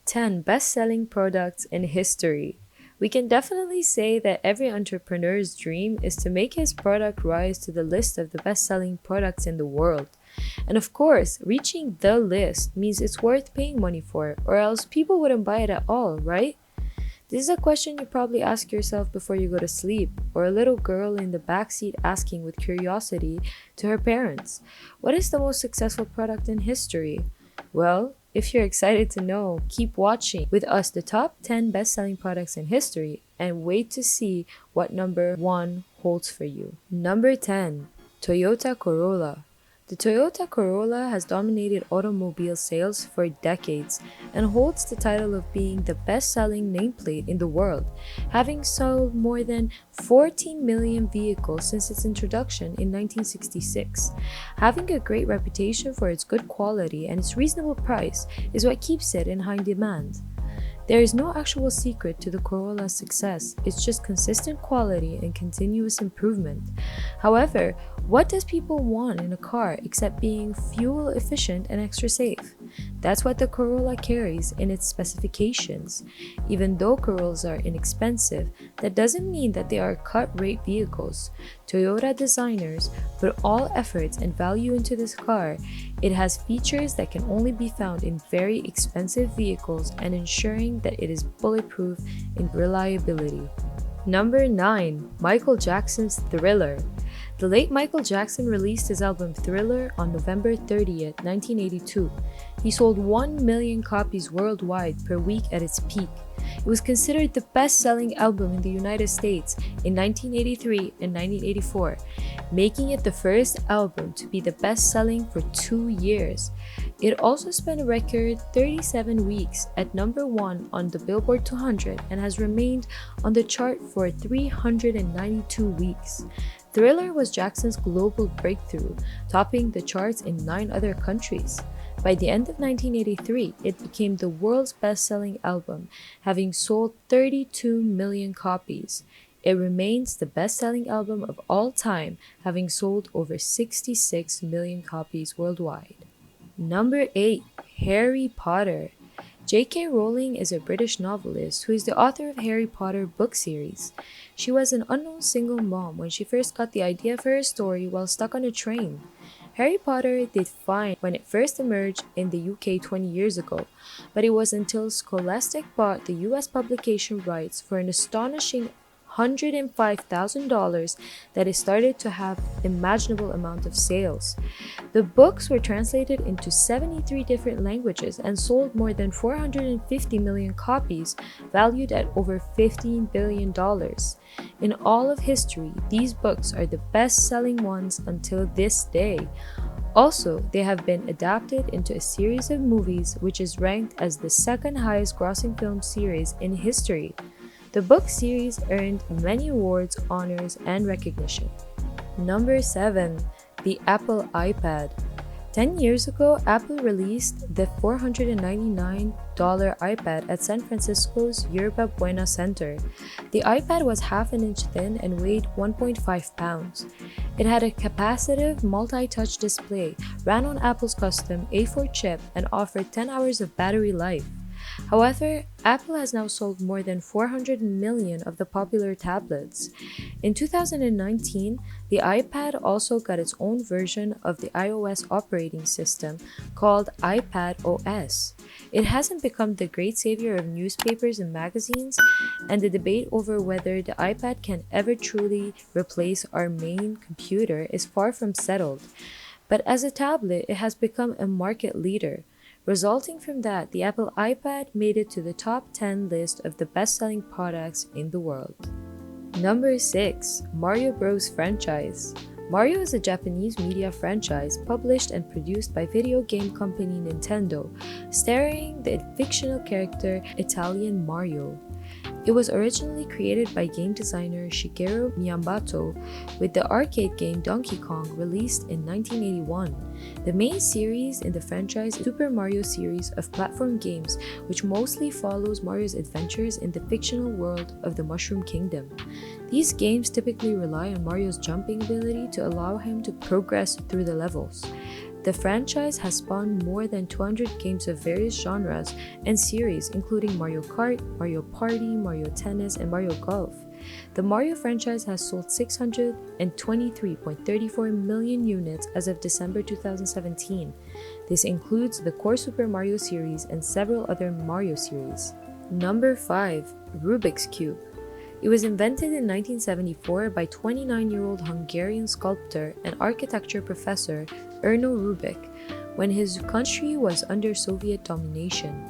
10 best-selling products in history. We can definitely say that every entrepreneur's dream is to make his product rise to the list of the best-selling products in the world. And of course, reaching the list means it's worth paying money for, or else people wouldn't buy it at all, right? This is a question you probably ask yourself before you go to sleep, or a little girl in the backseat asking with curiosity to her parents, what is the most successful product in history? Well, if you're excited to know, keep watching with us the top 10 best-selling products in history and wait to see what number 1 holds for you. Number 10. Toyota Corolla. The Toyota Corolla has dominated automobile sales for decades and holds the title of being the best-selling nameplate in the world, having sold more than 14 million vehicles since its introduction in 1966. Having a great reputation for its good quality and its reasonable price is what keeps it in high demand. There is no actual secret to the Corolla's success, it's just consistent quality and continuous improvement. However, what does people want in a car except being fuel efficient and extra safe? That's what the Corolla carries in its specifications. Even though Corollas are inexpensive, that doesn't mean that they are cut-rate vehicles. Toyota designers put all efforts and value into this car. It has features that can only be found in very expensive vehicles and ensuring that it is bulletproof in reliability. Number 9. Michael Jackson's Thriller. The late Michael Jackson released his album Thriller on November 30th, 1982. He sold 1 million copies worldwide per week at its peak. It was considered the best-selling album in the United States in 1983 and 1984, making it the first album to be the best-selling for 2 years. It also spent a record 37 weeks at number 1 on the Billboard 200 and has remained on the chart for 392 weeks. Thriller was Jackson's global breakthrough, topping the charts in 9 other countries. By the end of 1983, it became the world's best-selling album, having sold 32 million copies. It remains the best-selling album of all time, having sold over 66 million copies worldwide. Number 8. Harry Potter. J.K. Rowling is a British novelist who is the author of Harry Potter book series. She was an unknown single mom when she first got the idea for her story while stuck on a train. Harry Potter did fine when it first emerged in the UK 20 years ago, but it was until Scholastic bought the US publication rights for an astonishing $105,000 that it started to have imaginable amount of sales. The books were translated into 73 different languages and sold more than 450 million copies, valued at over $15 billion. In all of history, these books are the best-selling ones until this day. Also, they have been adapted into a series of movies which is ranked as the second highest grossing film series in history. The book series earned many awards, honors, and recognition. Number 7. The Apple iPad. 10 years ago, Apple released the $499 iPad at San Francisco's Yerba Buena Center. The iPad was half an inch thin and weighed 1.5 pounds. It had a capacitive multi-touch display, ran on Apple's custom A4 chip, and offered 10 hours of battery life. However, Apple has now sold more than 400 million of the popular tablets. In 2019, the iPad also got its own version of the iOS operating system called iPad OS. It hasn't become the great savior of newspapers and magazines, and the debate over whether the iPad can ever truly replace our main computer is far from settled. But as a tablet, it has become a market leader. Resulting from that, the Apple iPad made it to the top 10 list of the best-selling products in the world. Number 6. Mario Bros. Franchise. Mario is a Japanese media franchise published and produced by video game company Nintendo, starring the fictional character Italian Mario. It was originally created by game designer Shigeru Miyamoto, with the arcade game Donkey Kong released in 1981. The main series in the franchise is Super Mario series of platform games, which mostly follows Mario's adventures in the fictional world of the Mushroom Kingdom. These games typically rely on Mario's jumping ability to allow him to progress through the levels. The franchise has spawned more than 200 games of various genres and series, including Mario Kart, Mario Party, Mario Tennis, and Mario Golf. The Mario franchise has sold 623.34 million units as of December 2017. This includes the core Super Mario series and several other Mario series. Number 5. Rubiks Cube. It was invented in 1974 by 29-year-old Hungarian sculptor and architecture professor Erno Rubik when his country was under Soviet domination.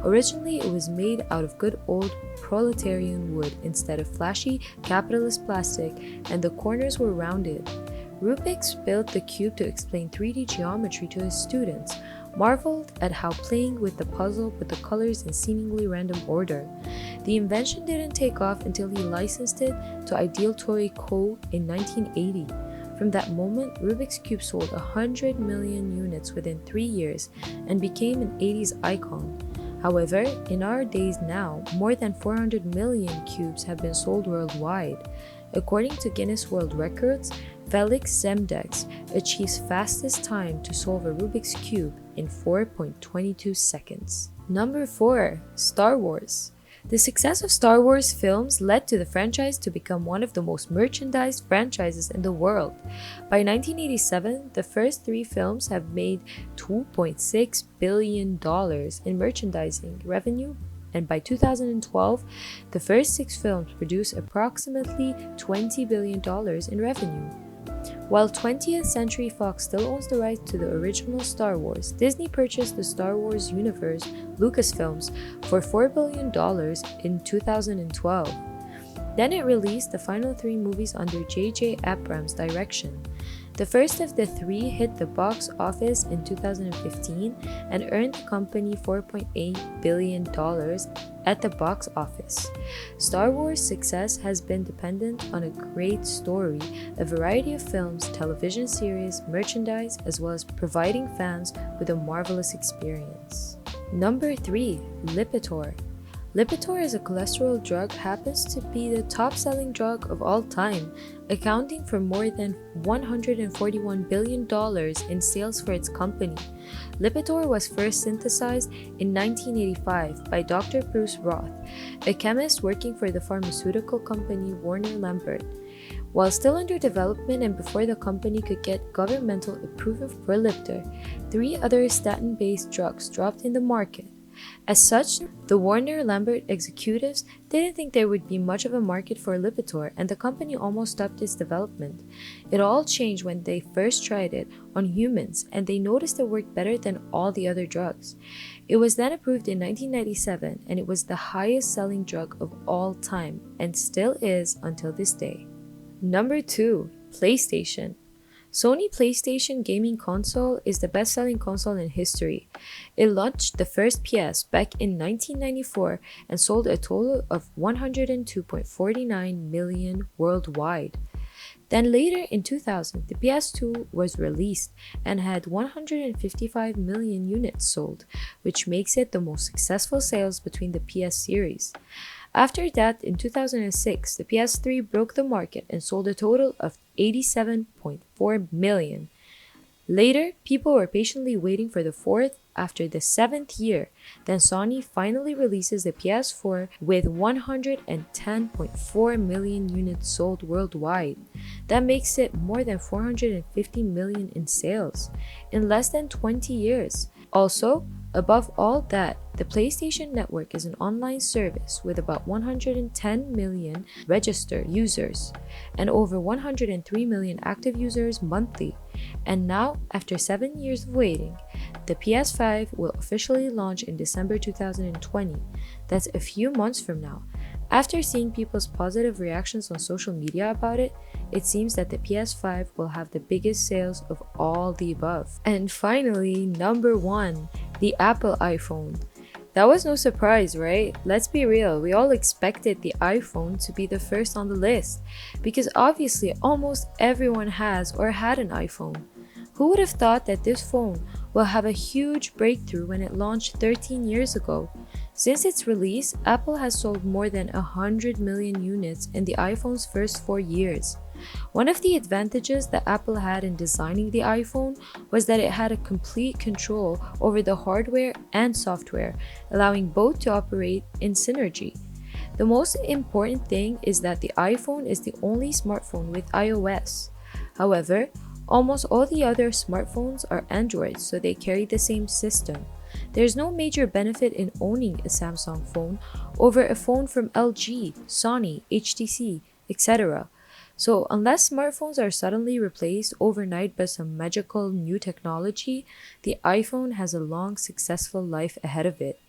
Originally, it was made out of good old proletarian wood instead of flashy capitalist plastic, and the corners were rounded. Rubiks built the cube to explain 3D geometry to his students, marveled at how playing with the puzzle put the colors in seemingly random order. The invention didn't take off until he licensed it to Ideal Toy Co. in 1980. From that moment, Rubiks Cube sold 100 million units within 3 years and became an 80s icon. However, in our days now, more than 400 million cubes have been sold worldwide. According to Guinness World Records, Felix Zemdex achieves fastest time to solve a Rubik's Cube in 4.22 seconds. Number 4. Star Wars. The success of Star Wars films led to the franchise to become one of the most merchandised franchises in the world. By 1987, the first 3 films have made $2.6 billion in merchandising revenue, and by 2012, the first 6 films produced approximately $20 billion in revenue. While 20th Century Fox still owns the rights to the original Star Wars, Disney purchased the Star Wars universe, Lucasfilms, for $4 billion in 2012. Then it released the final 3 movies under J.J. Abrams' direction. The first of the 3 hit the box office in 2015 and earned the company $4.8 billion at the box office. Star Wars' success has been dependent on a great story, a variety of films, television series, merchandise, as well as providing fans with a marvelous experience. Number 3. Lipitor. Lipitor is a cholesterol drug, happens to be the top-selling drug of all time, accounting for more than $141 billion in sales for its company. Lipitor was first synthesized in 1985 by Dr. Bruce Roth, a chemist working for the pharmaceutical company Warner Lambert. While still under development and before the company could get governmental approval for Lipitor, 3 other statin-based drugs dropped in the market. As such, the Warner Lambert executives didn't think there would be much of a market for Lipitor, and the company almost stopped its development. It all changed when they first tried it on humans, and they noticed it worked better than all the other drugs. It was then approved in 1997, and it was the highest-selling drug of all time, and still is until this day. Number 2. PlayStation. Sony PlayStation gaming console is the best-selling console in history. It launched the first PS back in 1994 and sold a total of 102.49 million worldwide. Then later in 2000, the PS2 was released and had 155 million units sold, which makes it the most successful sales between the PS series. After that, in 2006, the PS3 broke the market and sold a total of 87.4 million. Later, people were patiently waiting for the 4th after the 7th year. Then Sony finally releases the PS4 with 110.4 million units sold worldwide. That makes it more than 450 million in sales in less than 20 years. Also, above all that, the PlayStation Network is an online service with about 110 million registered users and over 103 million active users monthly. And now, after 7 years of waiting, the PS5 will officially launch in December 2020. That's a few months from now. After seeing people's positive reactions on social media about it, it seems that the PS5 will have the biggest sales of all the above. And finally, number 1, the Apple iPhone. That was no surprise, right? Let's be real, we all expected the iPhone to be the first on the list, because obviously almost everyone has or had an iPhone. Who would have thought that this phone will have a huge breakthrough when it launched 13 years ago. Since its release, Apple has sold more than 100 million units in the iPhone's first 4 years. One of the advantages that Apple had in designing the iPhone was that it had a complete control over the hardware and software, allowing both to operate in synergy. The most important thing is that the iPhone is the only smartphone with iOS. However, almost all the other smartphones are Android, so they carry the same system. There's no major benefit in owning a Samsung phone over a phone from LG, Sony, HTC, etc. So, unless smartphones are suddenly replaced overnight by some magical new technology, the iPhone has a long, successful life ahead of it.